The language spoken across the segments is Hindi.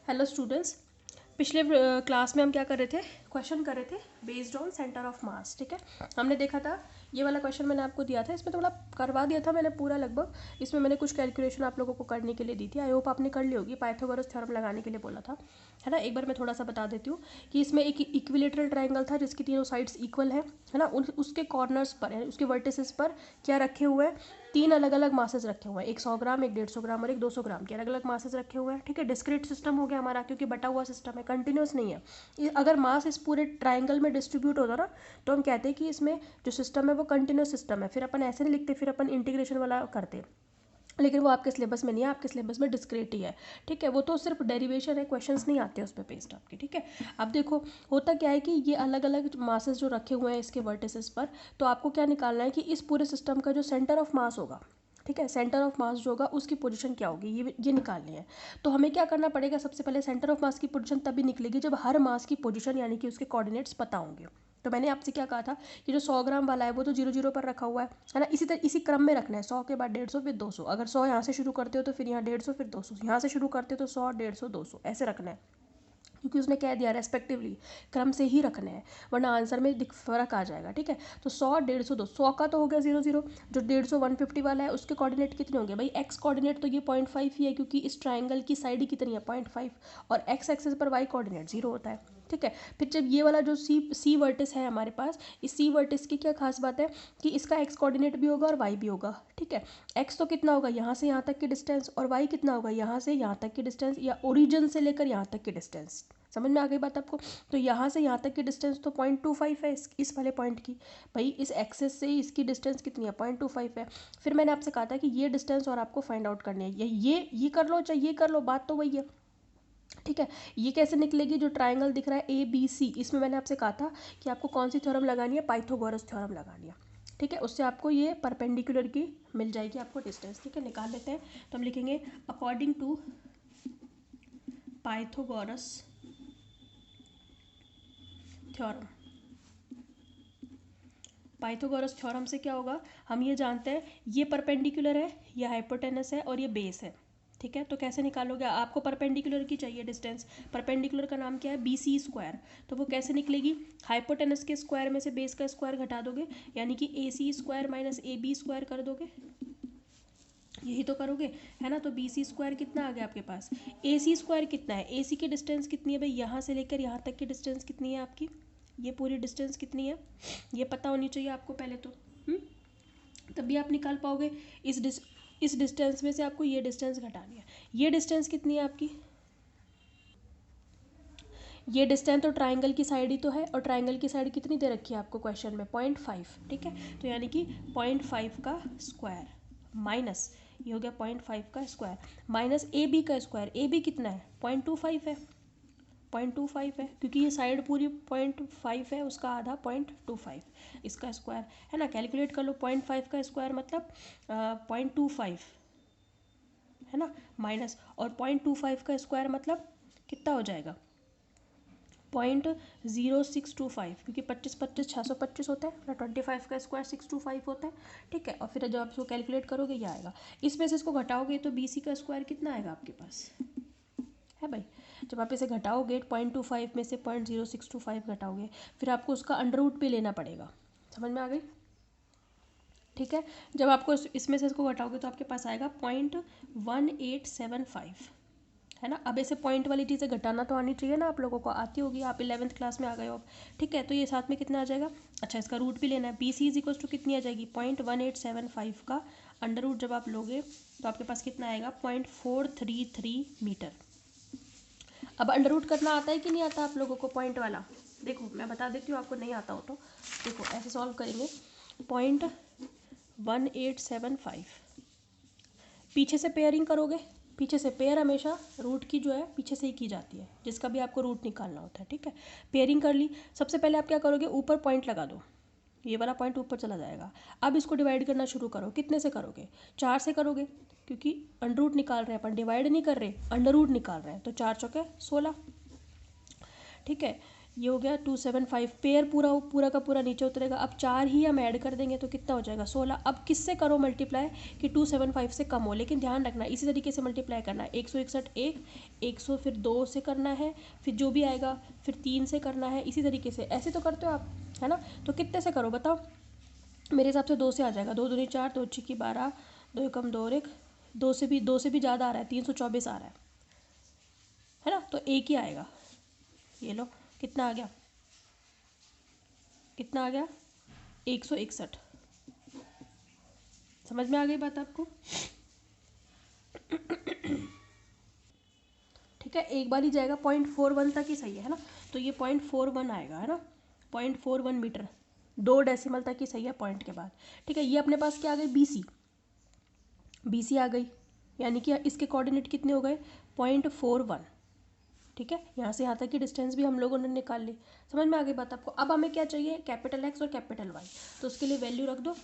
हेलो स्टूडेंट्स, पिछले क्लास में हम क्या कर रहे थे, क्वेश्चन कर रहे थे बेस्ड ऑन सेंटर ऑफ मास। ठीक है, हमने देखा था ये वाला क्वेश्चन मैंने आपको दिया था, इसमें थोड़ा करवा दिया था मैंने पूरा लगभग। इसमें मैंने कुछ कैलकुलेशन आप लोगों को करने के लिए दी थी, आई होप आपने कर ली होगी। पाइथागोरस थ्योरम लगाने के लिए बोला था, है ना। एक बार मैं थोड़ा सा बता देती हूँ कि इसमें एक इक्विलेटरल ट्राइंगल था जिसकी तीनों साइड्स इक्वल है ना। उसके कॉर्नर्स पर है, उसके वर्टिसेस पर क्या रखे हुए हैं, तीन अलग अलग मासेज रखे हुए हैं, एक 100 ग्राम, एक 150 ग्राम और एक 200 ग्राम के अलग अलग मासेज रखे हुए हैं। ठीक है, डिस्क्रीट सिस्टम हो गया हमारा, क्योंकि बटा हुआ सिस्टम है, कंटिन्यूस नहीं है। अगर मास इस पूरे ट्राइंगल में डिस्ट्रीब्यूट होता ना, तो हम कहते हैं कि इसमें जो सिस्टम है वो कंटिन्यूस सिस्टम है। फिर अपन ऐसे नहीं लिखते, फिर अपन इंटीग्रेशन वाला करते, लेकिन वो आपके सिलेबस में नहीं है, आपके सिलेबस में डिस्क्रीट ही है। ठीक है, वो तो सिर्फ डेरिवेशन है, क्वेश्चंस नहीं आते उस पर बेस्ड आपके। ठीक है, अब देखो होता क्या है कि ये अलग अलग मासेस जो रखे हुए हैं इसके वर्टिसेस पर, तो आपको क्या निकालना है कि इस पूरे सिस्टम का जो सेंटर ऑफ मास होगा, ठीक है, सेंटर ऑफ मास जो होगा उसकी पोजीशन क्या होगी, ये निकालनी है। तो हमें क्या करना पड़ेगा, सबसे पहले सेंटर ऑफ मास की पोजीशन तभी निकलेगी जब हर मास की पोजीशन यानी कि उसके कोऑर्डिनेट्स पता होंगे। तो मैंने आपसे क्या कहा था कि जो 100 ग्राम वाला है वो तो 0 0 पर रखा हुआ है ना। इसी क्रम में रखना है, 100 के बाद 150 फिर 200। अगर 100 यहाँ से शुरू करते हो तो फिर यहाँ 150 फिर 200, यहाँ से शुरू करते हो तो 100 150 200 ऐसे रखना है, क्योंकि उसने कह दिया रेस्पेक्टिवली क्रम से ही रखने हैं, वरना आंसर में फर्क आ जाएगा। ठीक है, तो 100 150 200, 100 का तो हो गया 0 0। जो 150 150 वाला है उसके कोऑर्डिनेट कितने होंगे भाई, एक्स कोऑर्डिनेट तो ये 0.5 ही है, क्योंकि इस ट्राइंगल की साइड ही कितनी है 0.5, और एक्स एक्सेस पर वाई कोऑर्डिनेट 0 होता है। ठीक है, फिर जब ये वाला जो सी वर्टिस है हमारे पास, इस सी वर्टिस की क्या खास बात है कि इसका एक्स कोऑर्डिनेट भी होगा और वाई भी होगा। ठीक है, एक्स तो कितना होगा यहाँ से यहाँ तक की डिस्टेंस, और वाई कितना होगा यहाँ से यहाँ तक की डिस्टेंस, या ओरिजिन से लेकर यहाँ तक की डिस्टेंस। समझ में आ गई बात आपको। तो यहाँ से यहाँ तक की डिस्टेंस तो 0.25 है इस वाले पॉइंट की, भाई इस एक्सेस से इसकी डिस्टेंस कितनी है 0.25 है। फिर मैंने आपसे कहा था कि ये डिस्टेंस और आपको फाइंड आउट करनी है, ये कर लो चाहे ये कर लो, बात तो वही है। ठीक है, ये कैसे निकलेगी, जो ट्राइंगल दिख रहा है ABC, इसमें मैंने आपसे कहा था कि आपको कौन सी थ्योरम लगानी है, पाइथागोरस थ्योरम लगानी है। ठीक है, उससे आपको ये परपेंडिकुलर की मिल जाएगी आपको डिस्टेंस। ठीक है, निकाल लेते हैं। तो हम लिखेंगे according to Pythagoras theorem. Pythagoras theorem से क्या होगा, हम ये जानते हैं ये परपेंडिकुलर है, ये हाइपोटेनस है और ये बेस है। ठीक है, तो कैसे निकालोगे, आपको परपेंडिकुलर की चाहिए डिस्टेंस, परपेंडिकुलर का नाम क्या है BC स्क्वायर। तो वो कैसे निकलेगी, हाइपोटेनस के स्क्वायर में से बेस का स्क्वायर घटा दोगे, यानी कि AC square minus AB square कर दोगे, यही तो करोगे, है ना। तो BC स्क्वायर कितना आ गया आपके पास, AC स्क्वायर कितना है, AC की डिस्टेंस कितनी है भाई, यहाँ से लेकर यहाँ तक की डिस्टेंस कितनी है आपकी, ये पूरी डिस्टेंस कितनी है, ये पता होनी चाहिए आपको पहले तो, तभी आप निकाल पाओगे। इस डिस्टेंस में से आपको ये डिस्टेंस घटानी है। ये डिस्टेंस कितनी है आपकी, ये डिस्टेंस तो ट्राइंगल की साइड ही तो है, और ट्राइंगल की साइड कितनी दे रखी है आपको क्वेश्चन में 0.5। ठीक है, तो यानी कि 0.5 का स्क्वायर माइनस ये हो गया 0.5 का स्क्वायर माइनस AB का स्क्वायर, AB कितना है 0.25 है, 0.25 है, क्योंकि ये साइड पूरी 0.5 है, उसका आधा 0.25 इसका स्क्वायर, है ना। कैलकुलेट कर लो, 0.5 का स्क्वायर मतलब 0.25, है ना, माइनस, और 0.25 का स्क्वायर मतलब कितना हो जाएगा 0.0625, क्योंकि 25 25 625 होता है, 25 का स्क्वायर 625 होता है। ठीक है, और फिर जब आप इसको कैलकुलेट करोगे ये आएगा, इसमें से इसको घटाओगे तो BC का स्क्वायर कितना आएगा आपके पास, है भाई। जब आप इसे घटाओगे 0.25 में से 0.0625 घटाओगे, फिर आपको उसका अंडर रूट भी लेना पड़ेगा। समझ में आ गई। ठीक है, जब आपको इसमें से इसको घटाओगे तो आपके पास आएगा 0.1875, है ना। अब ऐसे पॉइंट वाली चीज़ें घटाना तो आनी चाहिए ना, आप लोगों को आती होगी, आप 11th क्लास में आ गए हो अब। ठीक है, तो ये साथ में कितना आ जाएगा, अच्छा इसका रूट भी लेना है, BC इज इक्वल्स टू कितनी आ जाएगी 0.1875 का अंडर रूट जब आप लोगे तो आपके पास कितना आएगा 0.433 मीटर। अब अंडर रूट करना आता है कि नहीं आता आप लोगों को पॉइंट वाला, देखो मैं बता देती हूँ, आपको नहीं आता हो तो देखो ऐसे सॉल्व करेंगे। 0.1875 पीछे से पेयरिंग करोगे, पीछे से पेयर हमेशा रूट की जो है पीछे से ही की जाती है, जिसका भी आपको रूट निकालना होता है। ठीक है, पेयरिंग कर ली, सबसे पहले आप क्या करोगे, ऊपर पॉइंट लगा दो, ये वाला पॉइंट ऊपर चला जाएगा। अब इसको डिवाइड करना शुरू करो, कितने से करोगे 4 से करोगे, क्योंकि अंडर रूट निकाल रहे हैं अपन, डिवाइड नहीं कर रहे, अंडर रूट निकाल रहे हैं, तो 4 चौके 16। ठीक है, ये हो गया 275, पेयर पूरा पूरा का पूरा नीचे उतरेगा। अब 4 ही हम ऐड कर देंगे तो कितना हो जाएगा 16। अब किससे करो मल्टीप्लाई कि 275 से कम हो, लेकिन ध्यान रखना इसी तरीके से मल्टीप्लाई करना है। 161 एक, 100 फिर 2 से करना है, फिर जो भी आएगा फिर 3 से करना है, इसी तरीके से। ऐसे तो करते हो आप, है ना। तो कितने से करो बताओ, मेरे हिसाब से 2 से आ जाएगा। 2 दूनी 4, 2 छक्की 12, 2 एकम 2 और 1, 2 से भी ज़्यादा आ रहा है, 324 आ रहा है ना। तो एक ही आएगा। ये लो कितना आ गया, कितना आ गया 161। समझ में आ गई बात आपको? ठीक है, एक बार ही जाएगा 0.41 तक ही सही है ना। तो ये 0.41 आएगा, है ना, 0.41 मीटर, 2 डेसिमल तक ही सही है पॉइंट के बाद। ठीक है, ये अपने पास क्या आ गई BC, BC आ गई, यानी कि इसके कोऑर्डिनेट कितने हो गए 0.41। ठीक है, यहाँ से यहाँ तक की डिस्टेंस भी हम लोगों ने निकाल ली। समझ में आ गई बात आपको? अब हमें क्या चाहिए, कैपिटल X और कैपिटल Y, तो उसके लिए वैल्यू रख दो।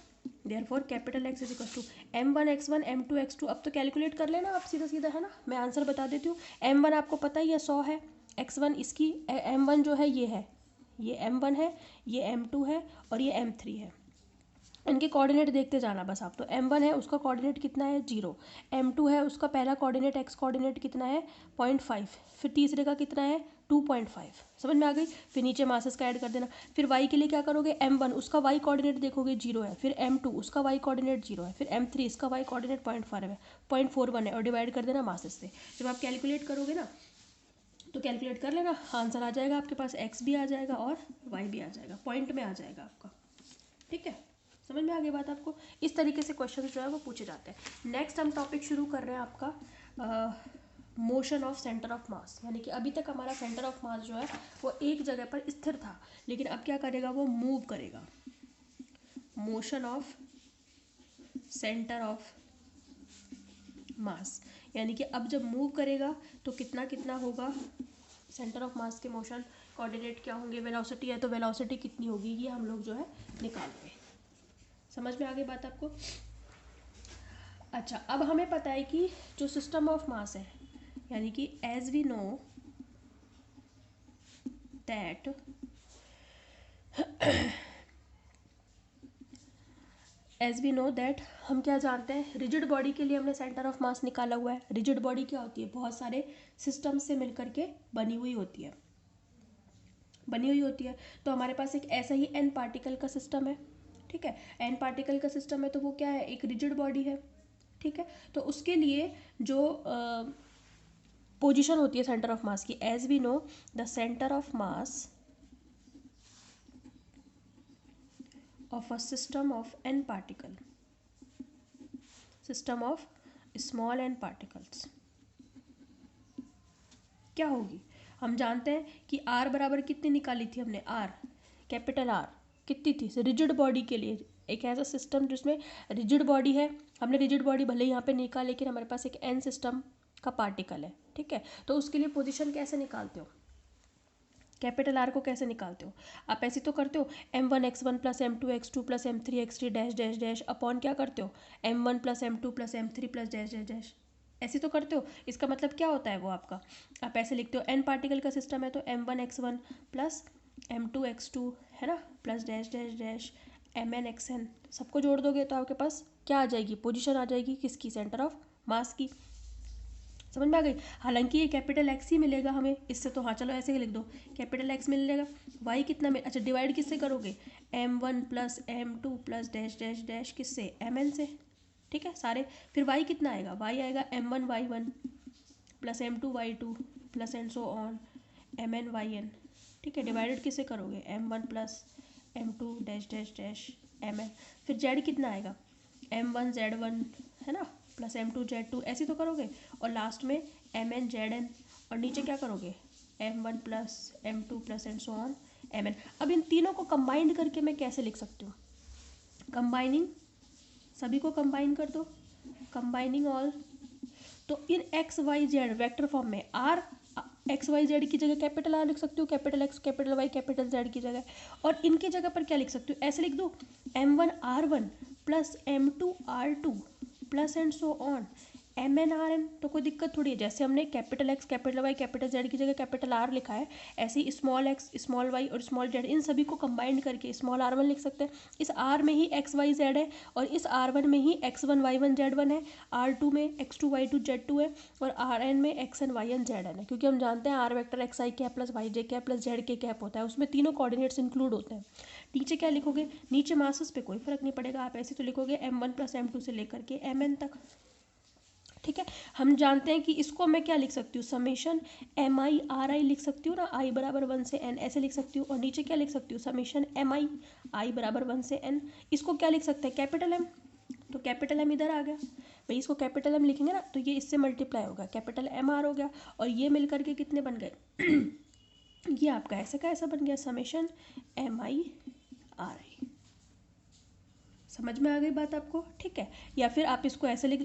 Therefore capital X is equal to M1 X1 M2 X2। अब तो कैलकुलेट कर लेना आप सीधा सीधा, है ना। मैं आंसर बता देती हूँ। M1 आपको पता ही है 100 है, X1 इसकी M1 जो है ये M1 है, ये M2 है और ये M3 है। इनके कोऑर्डिनेट देखते जाना बस आप। तो M1 है उसका कोऑर्डिनेट कितना है 0, M2 है उसका पहला कोऑर्डिनेट X कोऑर्डिनेट कितना है 0.5, फिर तीसरे का कितना है 2.5। समझ में आ गई? फिर नीचे मासेस का ऐड कर देना। फिर Y के लिए क्या करोगे, M1 उसका Y कोऑर्डिनेट देखोगे 0 है, फिर M2 उसका Y कोऑर्डिनेट 0 है, फिर M3 इसका Y कोऑर्डिनेट 0.41 है और डिवाइड कर देना मासेस से। जब आप कैलकुलेट करोगे ना तो कैलकुलेट कर लेना, आंसर आ जाएगा आपके पास, X भी आ जाएगा और Y भी आ जाएगा, पॉइंट में आ जाएगा आपका। ठीक है, समझ में आ गई बात आपको? इस तरीके से क्वेश्चन जो है वो पूछे जाते हैं। नेक्स्ट हम टॉपिक शुरू कर रहे हैं आपका मोशन ऑफ सेंटर ऑफ मास, यानी कि अभी तक हमारा सेंटर ऑफ मास जो है वो एक जगह पर स्थिर था, लेकिन अब क्या करेगा, वो मूव करेगा। मोशन ऑफ सेंटर ऑफ मास, यानी कि अब जब मूव करेगा तो कितना कितना होगा सेंटर ऑफ मास के मोशन, कोऑर्डिनेट क्या होंगे, वेलोसिटी है तो वेलोसिटी कितनी होगी, ये हम लोग जो है निकालते हैं। समझ में आ गई बात आपको? अच्छा, अब हमें पता है कि जो सिस्टम ऑफ मास है, यानी कि एज वी नो दैट हम क्या जानते हैं, रिजिड बॉडी के लिए हमने सेंटर ऑफ मास निकाला हुआ है। रिजिड बॉडी क्या होती है, बहुत सारे सिस्टम से मिलकर के बनी हुई होती है, तो हमारे पास एक ऐसा ही n पार्टिकल का सिस्टम है। ठीक है, n पार्टिकल का सिस्टम है तो वो क्या है, एक रिजिड बॉडी है। ठीक है, तो उसके लिए जो पोजीशन होती है सेंटर ऑफ मास की, as we know the centre of mass of a system of n particle, system of small n particles क्या होगी, हम जानते हैं कि r बराबर कितनी निकाली थी हमने, r कैपिटल R कितनी थी रिजिड बॉडी के लिए। एक ऐसा सिस्टम जिसमें रिजिड बॉडी है, हमने रिजिड बॉडी भले यहाँ पे निकाल, लेकिन हमारे पास एक n सिस्टम का पार्टिकल है। ठीक है, तो उसके लिए पोजीशन कैसे निकालते हो, कैपिटल R को कैसे निकालते हो, आप ऐसे तो करते हो M1 X1 plus M2 X2 plus M3 X3 dash dash dash upon क्या करते हो M1 plus M2 plus M3 plus dash dash dash, ऐसे तो करते हो। इसका मतलब क्या होता है वो आपका, आप ऐसे लिखते हो n पार्टिकल का सिस्टम है तो M1 X1 plus M2 X2 है ना plus dash dash dash Mn Xn, सबको जोड़ दोगे तो आपके पास क्या आ जाएगी, पोजीशन आ जाएगी किसकी, सेंटर ऑफ मास की। समझ में आ गई? हालांकि ये कैपिटल X ही मिलेगा हमें इससे, तो हाँ चलो ऐसे ही लिख दो, कैपिटल X मिलेगा। Y कितना मिल, अच्छा डिवाइड किससे करोगे, M1 plus M2 plus dash dash dash किससे, Mn से। ठीक है, सारे फिर Y कितना आएगा, Y आएगा M1 Y1 plus M2 Y2 plus and so on Mn Yn। ठीक है, डिवाइडेड किससे करोगे, M1 plus M2 dash dash dash Mn। फिर Z कितना आएगा, M1 Z1 है ना प्लस M2 Z2, ऐसे तो करोगे, और लास्ट में Mn Zn, और नीचे क्या करोगे M1 plus M2 plus and so on Mn। अब इन तीनों को कंबाइंड करके मैं कैसे लिख सकती हूँ, कंबाइनिंग, सभी को कंबाइन कर दो, कंबाइनिंग ऑल। तो इन X Y Z vector form में R एक्स वाई जेड की जगह कैपिटल R लिख सकती हूँ, capital X capital Y capital Z की जगह, और इनकी जगह पर क्या लिख सकती हूँ, ऐसे लिख दो M1 R1 plus M2 R2 plus and so on M N R N, तो कोई दिक्कत थोड़ी है। जैसे हमने capital X capital Y capital Z की जगह कैपिटल आर लिखा है, ऐसे ही स्मॉल एक्स स्मॉल वाई और स्मॉल जेड इन सभी को कंबाइंड करके स्मॉल आर वन लिख सकते हैं। इस आर में ही एक्स वाई जेड है और इस आर वन में ही X one Y one Z one है, आर टू में X two Y two Z two है और आर एन में X N Y N Z N है। क्योंकि हम जानते हैं R vector X I cap plus Y J cap plus Z K cap होता है, उसमें तीनों कोऑर्डिनेट्स इंक्लूड होते हैं। नीचे क्या लिखोगे, नीचे मासेस पे कोई फर्क नहीं पड़ेगा, आप ऐसे तो लिखोगे m1 प्लस m2 से लेकर के mn तक। ठीक है, हम जानते हैं कि इसको मैं क्या लिख सकती हूँ, summation M I R I लिख सकती हूँ ना, आई बराबर 1 से n ऐसे लिख सकती हूँ। और नीचे क्या लिख सकती हूँ, समेशन एम आई आई बराबर 1 से n। इसको क्या लिख सकते हैं, कैपिटल एम, तो कैपिटल एम इधर आ गया भाई, इसको कैपिटल एम लिखेंगे ना तो ये इससे मल्टीप्लाई होगा, कैपिटल एम आर हो गया और ये मिल करके कितने बन गए ये आपका ऐसे का ऐसा बन गया, summation M I R I. समझ में आ गई बात आपको, ठीक है। या फिर आप इसको ऐसे लिख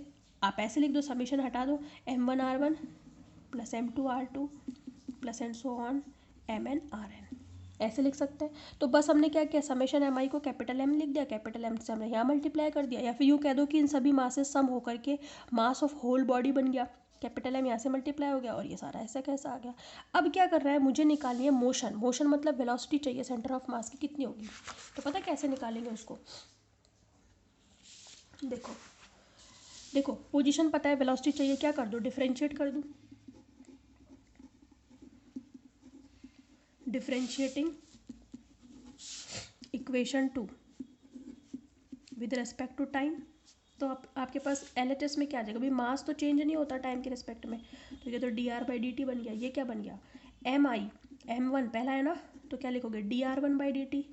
दो, समीशन हटा दो, m1 r1 plus m2 r2 plus and so on mn rn, ऐसे लिख सकते हैं। तो बस हमने क्या किया, समेशन एम आई को कैपिटल एम लिख दिया, कैपिटल एम से हमने यहाँ मल्टीप्लाई कर दिया। या फिर यूँ कह दो कि इन सभी मासेस सम होकर के मास ऑफ होल बॉडी बन गया, कैपिटल एम यहाँ से मल्टीप्लाई हो गया और ये सारा ऐसा कैसा आ गया। अब क्या कर रहा है, मुझे निकालनी है मोशन, मोशन मतलब वेलोसिटी चाहिए सेंटर ऑफ मास की कितनी होगी। तो पता कैसे निकालेंगे उसको, देखो देखो पोजीशन पता है, वेलोसिटी चाहिए, क्या कर दो, डिफरेंशिएट कर दूँ, differentiating equation 2 with respect to time. तो आपके पास LHS में क्या आ जाएगा भाई, मास तो चेंज नहीं होता टाइम के रिस्पेक्ट में, तो ये तो dr/dt बन गया। ये क्या बन गया, एम आई m1 पहला है ना, तो क्या लिखोगे dr1/dt,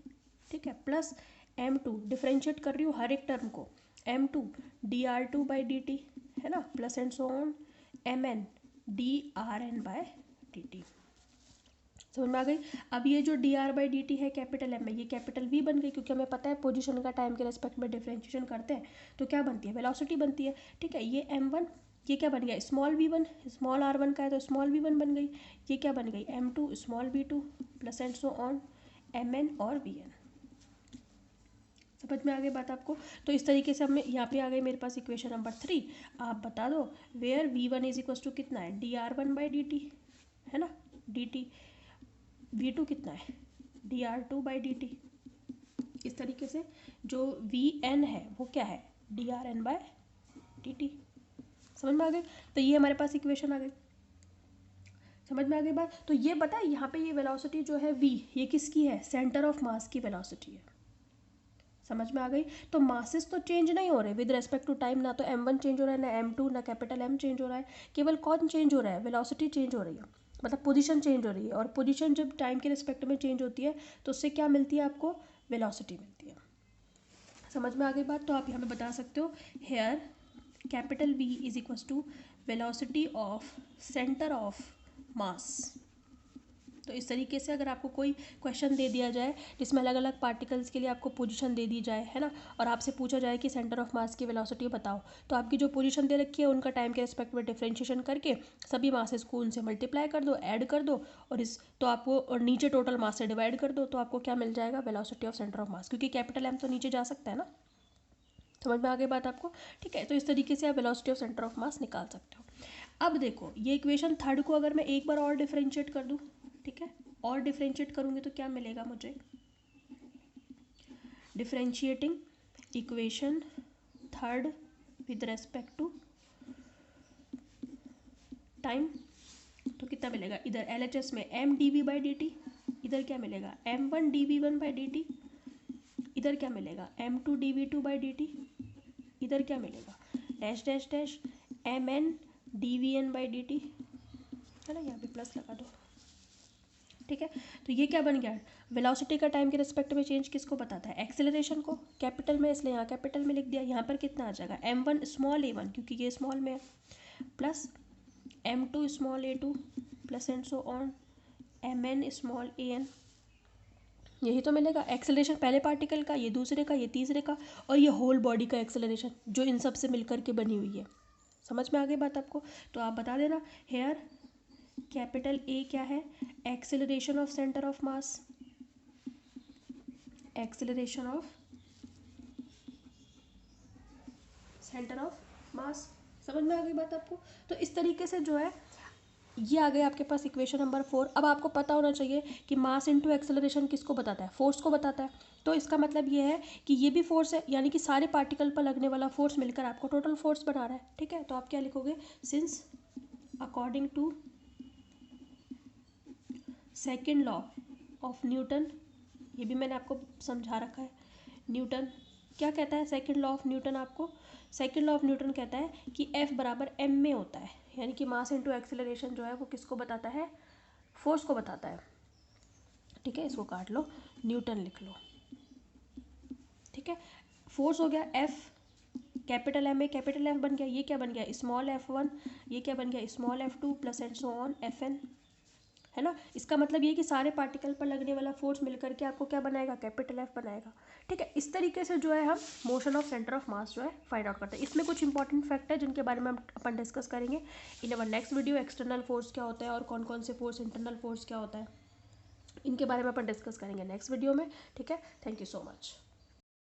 ठीक है, प्लस m2 डिफरेंशिएट कर रही हूँ हर एक टर्म को, m2 dr2/dt है ना, plus and so on mn drn/dt। समझ में आ गई। अब ये जो dr/dt है कैपिटल एम में, ये कैपिटल V बन गई, क्योंकि हमें पता है पोजीशन का टाइम के रेस्पेक्ट में डिफरेंशिएशन करते हैं तो क्या बनती है, वेलोसिटी बनती है। ठीक है, ये m1 ये क्या बन गया, स्मॉल v1, स्मॉल r1 का है तो स्मॉल v1 बन गई। ये क्या बन गई, m2 small v2 plus and so on mn और vn। समझ में आ गई बात आपको। तो इस तरीके से हमें यहाँ पे आ गई मेरे पास इक्वेशन नंबर 3। आप बता दो where v1 is equal to कितना है, dr1/dt है ना, dt, v2 कितना है dr2/dt। इस तरीके से जो vn है वो क्या है drn/dt। समझ में आ गई, तो ये हमारे पास इक्वेशन आ गई। समझ में आ गई बात। तो ये बता यहाँ पे ये वेलोसिटी जो है v, ये किसकी है, सेंटर ऑफ मास की वेलोसिटी है। समझ में आ गई। तो मासेस तो चेंज नहीं हो रहे विद रेस्पेक्ट टू टाइम, ना तो m1 चेंज हो रहा है ना m2 ना कैपिटल M चेंज हो रहा है, केवल कौन चेंज हो रहा है, वेलोसिटी चेंज हो रही है, मतलब पोजीशन चेंज हो रही है। और पोजीशन जब टाइम के रिस्पेक्ट में चेंज होती है तो उससे क्या मिलती है आपको, वेलोसिटी मिलती है। समझ में आ गई बात। तो आप यहाँ पे बता सकते हो here capital V is equal to velocity of centre of mass. तो इस तरीके से अगर आपको कोई क्वेश्चन दे दिया जाए जिसमें अलग अलग पार्टिकल्स के लिए आपको पोजीशन दे दी जाए है ना, और आपसे पूछा जाए कि सेंटर ऑफ मास की वेलोसिटी बताओ, तो आपकी जो पोजीशन दे रखी है उनका टाइम के रिस्पेक्ट में डिफरेंशिएशन करके सभी मासेस को उनसे मल्टीप्लाई कर दो, ऐड कर दो और इस तो आपको, और नीचे टोटल मास से डिवाइड कर दो, तो आपको क्या मिल जाएगा, वेलोसिटी ऑफ सेंटर ऑफ मास, क्योंकि कैपिटल M तो नीचे जा सकता है ना। समझ में आ गई बात आपको, ठीक है। तो इस तरीके से आप वेलोसिटी ऑफ सेंटर ऑफ मास निकाल सकते हो। अब देखो ये इक्वेशन थर्ड को अगर मैं एक बार और डिफरेंशिएट कर दूँ, ठीक है, और डिफरेंशिएट करूँगी तो क्या मिलेगा मुझे, differentiating equation third with respect to time, तो कितना मिलेगा, इधर LHS में m/dv/dt, इधर क्या मिलेगा m1/dv1/dt, इधर क्या मिलेगा m2/dv2/dt, इधर क्या मिलेगा डैश डैश डैश mn/dvn/dt, है ना, यहाँ पे प्लस लगा दो। ठीक है, तो ये क्या बन गया, वेलोसिटी का टाइम के रिस्पेक्ट में चेंज किसको बताता है, एक्सेलरेशन को, कैपिटल में, इसलिए यहाँ कैपिटल में लिख दिया। यहाँ पर कितना आ जाएगा m1 स्मॉल a1 क्योंकि ये स्मॉल में है, plus m2 small a2 plus and so on mn small an। यही तो मिलेगा एक्सेलरेशन, पहले पार्टिकल का, ये दूसरे का, ये तीसरे का, और ये होल बॉडी का एक्सेलरेशन जो इन सब से मिलकर के बनी हुई है। समझ में आ गई बात आपको। तो आप बता देना हेयर कैपिटल A क्या है, acceleration of centre of mass, acceleration of centre of मास। समझ में आ गई बात आपको? तो इस तरीके से जो है ये आ गए आपके पास इक्वेशन नंबर 4। अब आपको पता होना चाहिए कि मास इनटू एक्सेलरेशन किसको बताता है, फोर्स को बताता है। तो इसका मतलब ये है कि ये भी फोर्स है, यानी कि सारे पार्टिकल पर लगने वाला फोर्स मिलकर आपको टोटल फोर्स बना रहा है। ठीक है, तो आप क्या लिखोगे, since according to second law of Newton, ये भी मैंने आपको समझा रखा है। न्यूटन क्या कहता है, सेकेंड लॉ ऑफ न्यूटन आपको, सेकेंड लॉ ऑफ न्यूटन कहता है कि F बराबर m में होता है, यानी कि मास इनटू एक्सेलरेशन जो है वो किसको बताता है, फोर्स को बताता है। ठीक है, इसको काट लो, न्यूटन लिख लो। ठीक है, फोर्स हो गया F, कैपिटल M में कैपिटल F बन गया, ये क्या बन गया, स्मॉल f1, ये क्या बन गया, small f2 plus and so on Fn, है ना। इसका मतलब ये कि सारे पार्टिकल पर लगने वाला फोर्स मिलकर के आपको क्या बनाएगा, कैपिटल F बनाएगा। ठीक है, इस तरीके से जो है हम मोशन ऑफ सेंटर ऑफ मास जो है फाइंड आउट करते हैं। इसमें कुछ इंपॉर्टेंट फैक्ट है जिनके बारे में हम अपन डिस्कस करेंगे in our next video. External force क्या होता है और कौन कौन से फोर्स, इंटरनल फोर्स क्या होता है, इनके बारे में अपन डिस्कस करेंगे नेक्स्ट वीडियो में। ठीक है, थैंक यू सो मच।